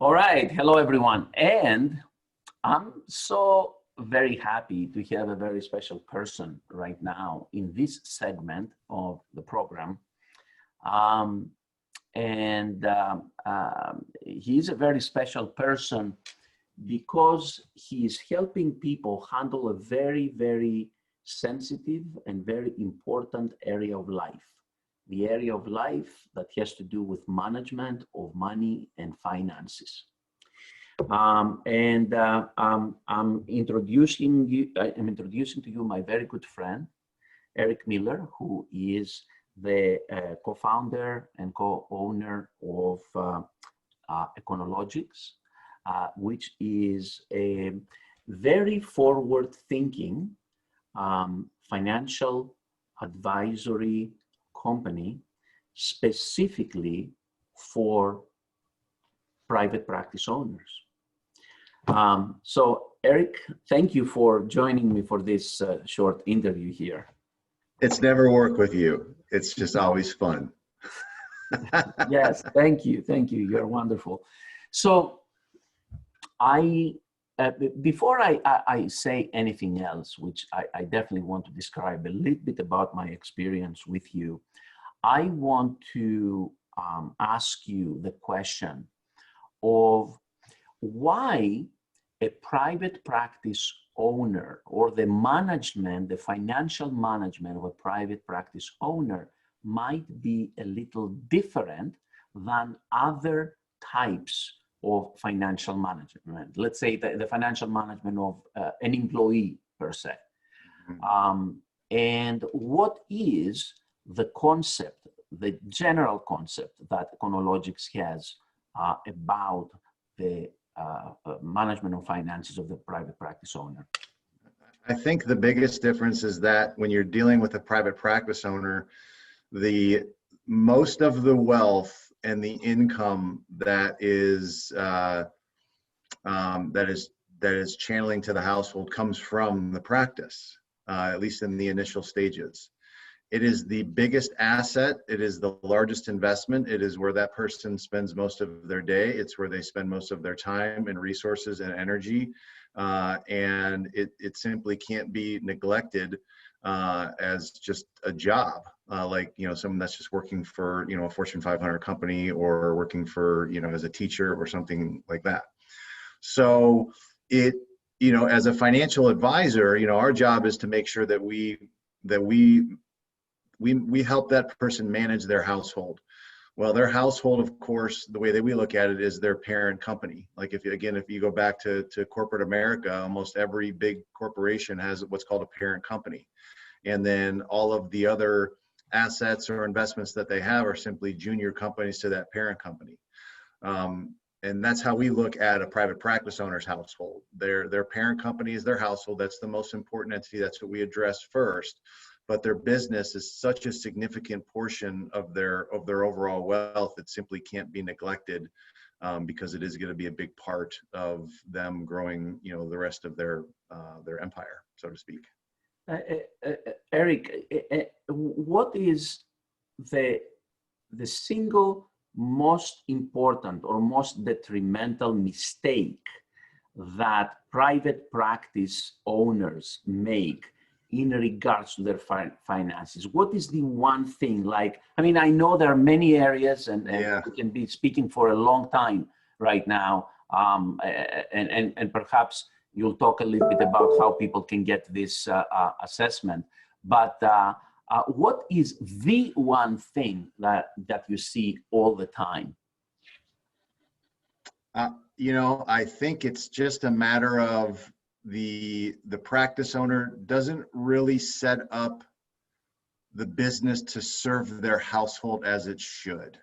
All right. Hello, everyone. And I'm so very happy to have a very special person right now in this segment of the program. Um, and he's a very special person because he's helping people handle a very, very sensitive and very important area of life. The area of life that has to do with management of money and finances. I'm introducing to you my very good friend, Eric Miller, who is the co-founder and co-owner of Econologics, which is a very forward-thinking financial advisory company specifically for private practice owners. So Eric, thank you for joining me for this short interview here. It's never work with you. It's just always fun. Yes, thank you. Thank you. You're wonderful. So before I say anything else, which I definitely want to describe a little bit about my experience with you, I want to ask you the question of why a private practice owner or the management, the financial management of a private practice owner might be a little different than other types of financial management. Let's say the financial management of an employee per se. And what is the concept, the general concept that Econologics has about the management of finances of the private practice owner? I think the biggest difference is that when you're dealing with a private practice owner, the most of the wealth and the income that is channeling to the household comes from the practice, at least in the initial stages. It is the biggest asset. It is the largest investment. It is where that person spends most of their day. It's where they spend most of their time and resources and energy. And it simply can't be neglected as just a job, like, someone that's just working for, a Fortune 500 company or working for, as a teacher or something like that. So as a financial advisor, our job is to make sure that we help that person manage their household. Well, their household, of course, the way that we look at it is their parent company. Like if you go back to corporate America, almost every big corporation has what's called a parent company. And then all of the other assets or investments that they have are simply junior companies to that parent company. And that's how we look at a private practice owner's household. Their parent company is their household. That's the most important entity. That's what we address first. But their business is such a significant portion of their overall wealth, it simply can't be neglected, because it is going to be a big part of them growing, the rest of their empire, so to speak. Eric, what is the single most important or most detrimental mistake that private practice owners make in regards to their finances? What is the one thing? I know there are many areas, and we can be speaking for a long time right now, and perhaps you'll talk a little bit about how people can get this assessment. But what is the one thing that you see all the time? I think it's just a matter of the practice owner doesn't really set up the business to serve their household as it should.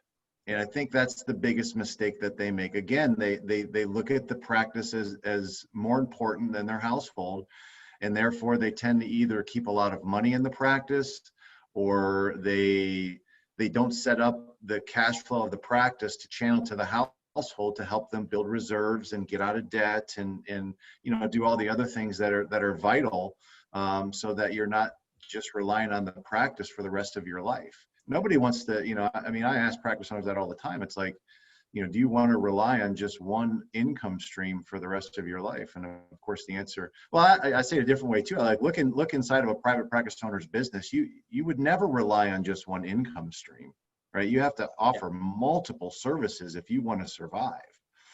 And I think that's the biggest mistake that they make. Again, they look at the practice as more important than their household. And therefore they tend to either keep a lot of money in the practice, or they don't set up the cash flow of the practice to channel to the household to help them build reserves and get out of debt and do all the other things that are vital, so that you're not just relying on the practice for the rest of your life. Nobody wants to, I ask practice owners that all the time. It's like, do you want to rely on just one income stream for the rest of your life? And of course, the answer, well, I say it a different way too. Like look inside of a private practice owner's business. You would never rely on just one income stream, right? You have to offer multiple services if you want to survive.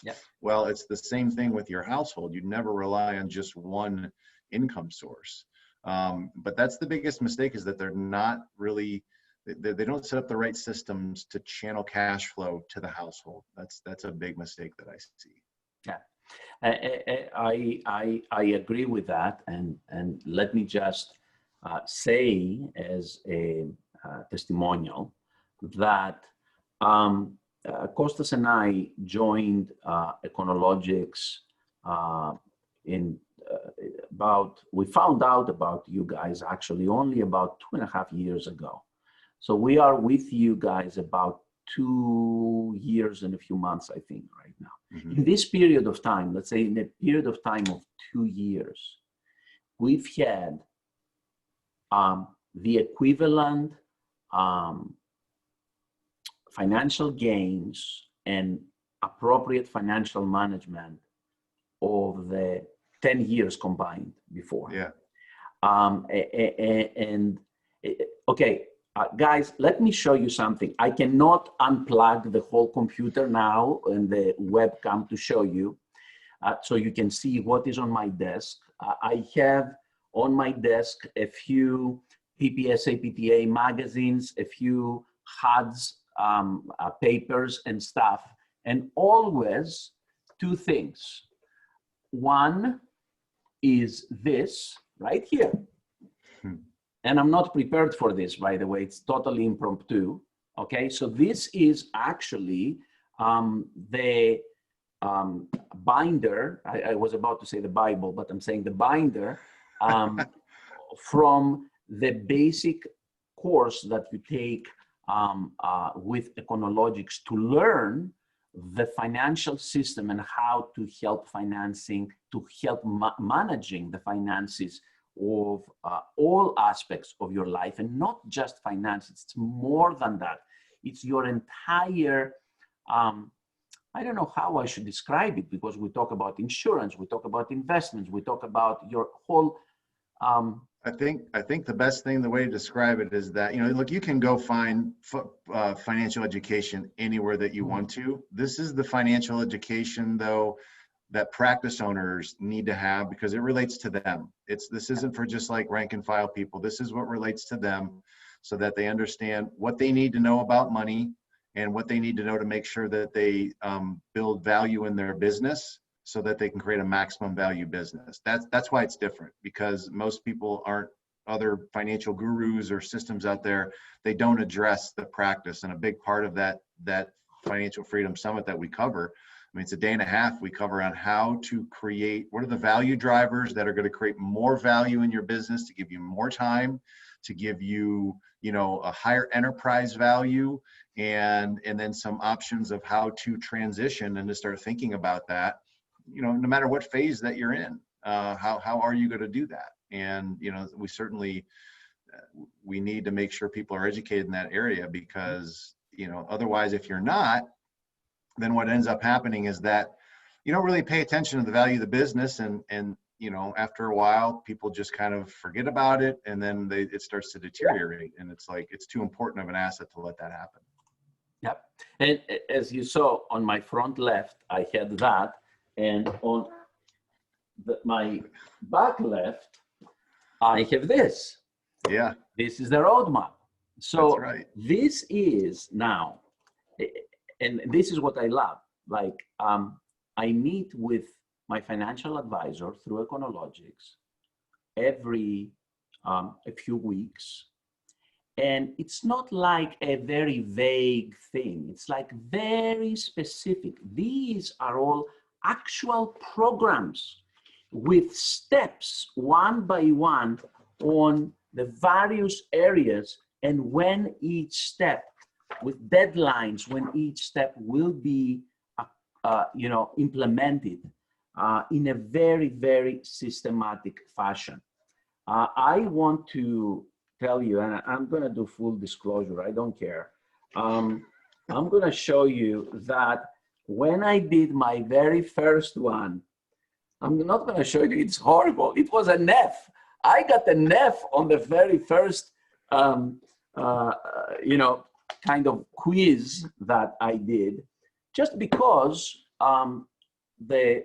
Yeah. Well, it's the same thing with your household. You'd never rely on just one income source. But that's the biggest mistake, is that they're not really, they don't set up the right systems to channel cash flow to the household. That's a big mistake that I see. Yeah, I agree with that, and let me just say as a testimonial that Costas and I joined Econologics we found out about you guys actually only about 2.5 years ago. So we are with you guys about 2 years and a few months, I think, right now. Mm-hmm. In this period of time, let's say in a period of time of 2 years, we've had the equivalent financial gains and appropriate financial management of the 10 years combined before. Yeah. Okay, guys, let me show you something. I cannot unplug the whole computer now and the webcam to show you, so you can see what is on my desk. I have on my desk a few PPS APTA magazines, a few HUDs, papers and stuff, and always two things. One is this right here. And I'm not prepared for this, by the way. It's totally impromptu. Okay, so this is actually the binder. I was about to say the Bible, but I'm saying the binder from the basic course that you take with Econologics to learn the financial system and how to help managing the finances of all aspects of your life, and not just finances. It's more than that. It's your entire, I don't know how I should describe it, because we talk about insurance, we talk about investments, we talk about your whole. I think the best thing, the way to describe it is that, look, you can go find financial education anywhere that you want to. This is the financial education, though, that practice owners need to have, because it relates to them. This isn't for just like rank and file people. This is what relates to them, so that they understand what they need to know about money and what they need to know to make sure that they build value in their business, so that they can create a maximum value business. That's why it's different, because most people aren't, other financial gurus or systems out there, they don't address the practice. And a big part of that Financial Freedom Summit that we cover, I mean, it's a day and a half we cover on how to create, what are the value drivers that are going to create more value in your business, to give you more time, to give you, a higher enterprise value, and then some options of how to transition and to start thinking about that. No matter what phase that you're in, how are you going to do that? And, we certainly, we need to make sure people are educated in that area, because, otherwise, if you're not, then what ends up happening is that you don't really pay attention to the value of the business. And after a while, people just kind of forget about it, and then it starts to deteriorate. And it's like, it's too important of an asset to let that happen. Yep. And as you saw on my front left, I had that. And on my back left, I have this. Yeah. This is the roadmap. So that's right. This is now, and this is what I love. Like, I meet with my financial advisor through Econologics every a few weeks. And it's not like a very vague thing. It's like very specific. These are all actual programs with steps one by one on the various areas, and when each step, with deadlines, when each step will be implemented in a very, very systematic fashion. I want to tell you, and I'm going to do full disclosure, I don't care. I'm going to show you that when I did my very first one, I'm not going to show you, it's horrible. It was an F. I got an F on the very first, um, you know, kind of quiz that I did, just because the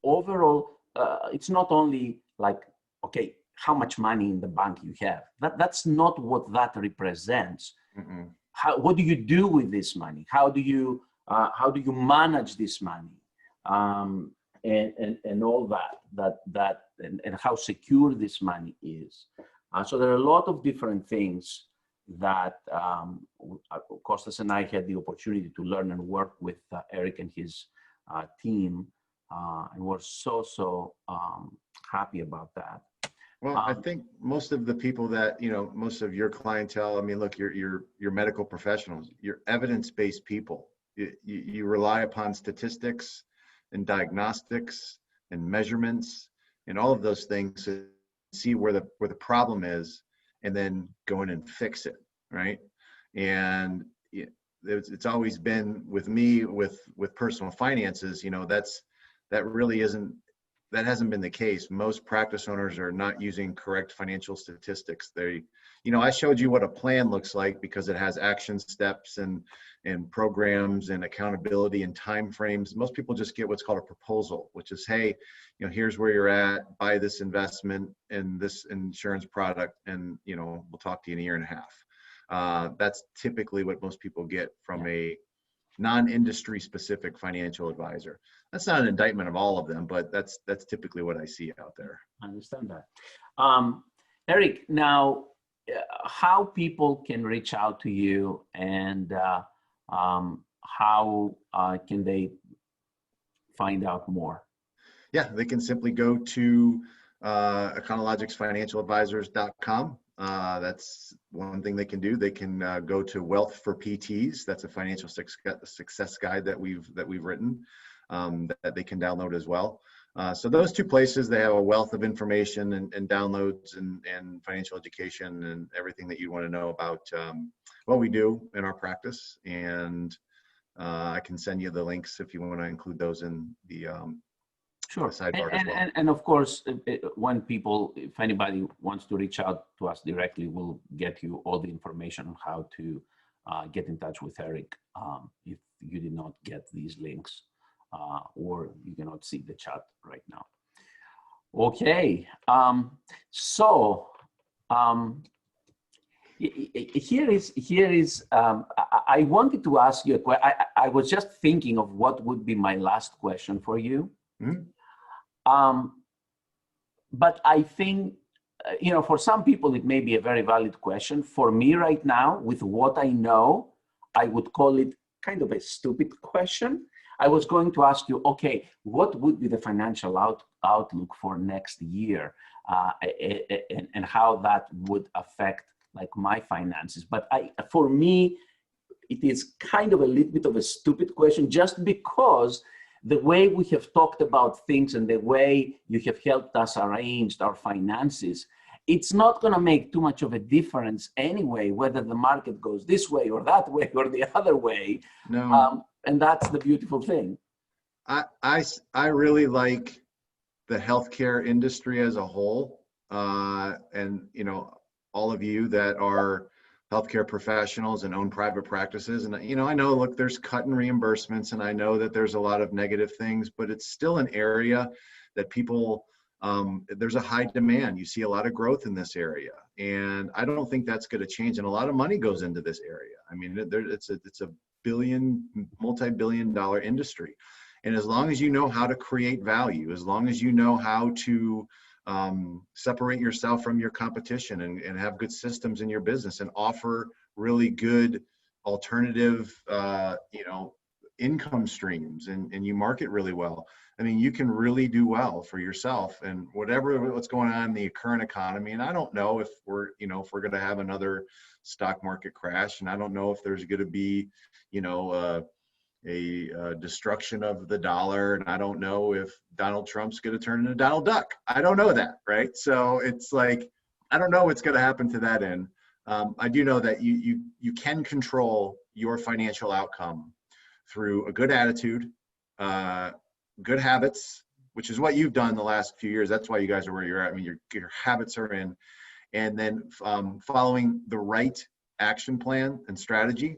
overall, it's not only like, okay, how much money in the bank you have. That's not what that represents. Mm-mm. What do you do with this money? How do you manage this money? And all and how secure this money is. So there are a lot of different things that Costas and I had the opportunity to learn and work with Eric and his team, and we're so happy about that. Well, I think most of the people that, most of your clientele, I mean, look, you're medical professionals, you're evidence-based people. You rely upon statistics and diagnostics and measurements and all of those things to see where the problem is, and then go in and fix it, right? And it's always been with me with personal finances, that hasn't been the case. Most practice owners are not using correct financial statistics. I showed you what a plan looks like because it has action steps and programs and accountability and time frames. Most people just get what's called a proposal, which is, hey, here's where you're at, buy this investment and this insurance product, and we'll talk to you in a year and a half. That's typically what most people get from a non-industry specific financial advisor. That's not an indictment of all of them, but that's typically what I see out there. I understand that. Eric, now, how people can reach out to you, and how can they find out more? Yeah, they can simply go to econologicsfinancialadvisors.com. That's one thing they can do. They can go to Wealth for PTs. That's a financial success guide that we've written that they can download as well. So those two places, they have a wealth of information and downloads and financial education and everything that you want to know about what we do in our practice. And I can send you the links if you want to include those in the sure. sidebar as well. And of course, if anybody wants to reach out to us directly, we'll get you all the information on how to get in touch with Eric if you did not get these links or you cannot see the chat right now. Okay, here is I wanted to ask you a question. I was just thinking of what would be my last question for you. Mm-hmm. But I think, for some people, it may be a very valid question. For me right now, with what I know, I would call it kind of a stupid question. I was going to ask you, okay, what would be the financial outlook for next year and how that would affect like my finances? But for me, it is kind of a little bit of a stupid question, just because the way we have talked about things and the way you have helped us arrange our finances, it's not going to make too much of a difference anyway, whether the market goes this way or that way or the other way. No. And that's the beautiful thing. I really like the healthcare industry as a whole. And, all of you that are healthcare professionals and own private practices. And, I know, look, there's cut and reimbursements, and I know that there's a lot of negative things, but it's still an area that people, there's a high demand. You see a lot of growth in this area. And I don't think that's going to change. And a lot of money goes into this area. I mean, it's a multi-billion dollar industry. And as long as you know how to create value, as long as you know how to separate yourself from your competition and have good systems in your business and offer really good alternative, income streams, and you market really well, I mean, you can really do well for yourself and what's going on in the current economy. And I don't know if we're going to have another stock market crash, and I don't know if there's going to be, a destruction of the dollar, and I don't know if Donald Trump's going to turn into Donald Duck. I don't know that, right? So it's like, I don't know what's going to happen to that end. I do know that you can control your financial outcome through a good attitude, good habits, which is what you've done the last few years. That's why you guys are where you're at. I mean, your habits are in, and then following the right action plan and strategy,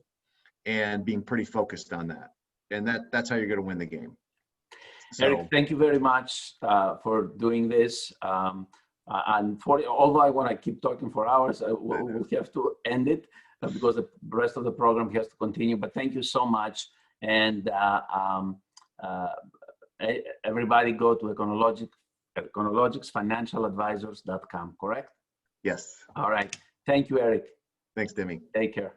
and being pretty focused on that. And that's how you're going to win the game. So, Eric, thank you very much for doing this. And although I want to keep talking for hours, we'll have to end it because the rest of the program has to continue. But thank you so much. And everybody go to econologicsfinancialadvisors.com, correct? yes. All right. Thank you, Eric. Thanks, Demi. Take care.